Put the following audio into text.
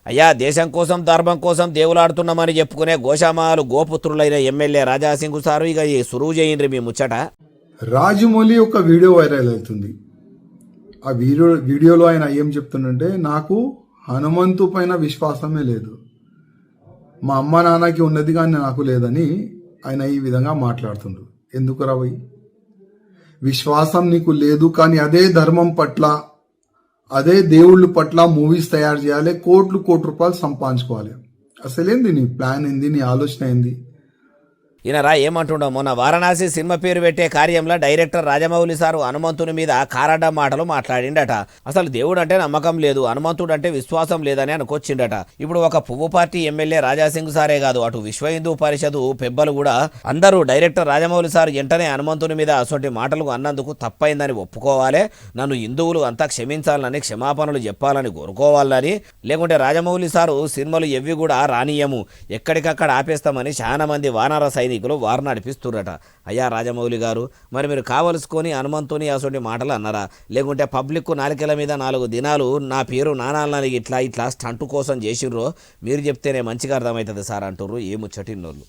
అయ్యా దేశం కోసం ధర్మం కోసం దేవులాడుతున్నామని చెప్పుకునే గోషామాలు గోపుత్రులైన ఎమ్మెల్యే రాజాసింగ్ సారు ఇక ఈ సురువు చేయండి మీ ముచ్చట. రాజమౌళి ఒక వీడియో వైరల్ అవుతుంది. ఆ వీడియోలో ఆయన ఏం చెప్తుందంటే, నాకు హనుమంతు పైన విశ్వాసమే లేదు, మా అమ్మ నాన్నకి ఉన్నది కానీ నాకు లేదని ఆయన ఈ విధంగా మాట్లాడుతుండ్రు. ఎందుకు రావై విశ్వాసం నీకు లేదు కానీ అదే ధర్మం పట్ల అదే దేవుళ్ళ పట్ల మూవీస్ తయారు చేయాలి, కోట్ల రూపాయలు సంపాదించుకోవాలి. అసలేంది నీ ప్లాన్ ఏంది, నీ ఆలోచన ఏంది? ఈయనరా ఏమంటుండో మొన్న వారణాసి సినిమా పేరు పెట్టే కార్యంలో డైరెక్టర్ రాజమౌళి సారు హనుమంతుని మీద కారడ్డ మాటలు మాట్లాడిండట. అసలు దేవుడు అంటే నమ్మకం లేదు, హనుమంతుడు అంటే విశ్వాసం లేదని అనుకొచ్చిండట. ఇప్పుడు ఒక పువ్వు పార్టీ ఎమ్మెల్యే రాజాసింగ్ సారే కాదు, అటు విశ్వ హిందూ పరిషత్ పెబ్బలు కూడా అందరూ డైరెక్టర్ రాజమౌళి సార్ వెంటనే హనుమంతుని మీద అసొంటి మాటలు అన్నందుకు తప్పైందని ఒప్పుకోవాలి, నన్ను హిందువులు అంతా క్షమించాలని క్షమాపణలు చెప్పాలని కోరుకోవాలని, లేకుంటే రాజమౌళి సారు సినిమాలు ఎవ్వి కూడా రానియము ఎక్కడికక్కడ ఆపేస్తామని చాలా మంది వానర సైనికులు వారు నడిపిస్తున్నట. అయ్యా రాజమౌళి గారు, మరి మీరు కావలసుకొని హనుమంతుని అసొంటి మాటలు అన్నారా, లేకుంటే పబ్లిక్ నాలికల మీద 4 దినాలు నా పేరు నానాలని ఇట్లా స్టంటు కోసం చేసిర్రో మీరు చెప్తేనే మంచిగా అర్థమవుతుంది సార్ అంటుర్రు ఈ ముచ్చటిన్నోళ్ళు.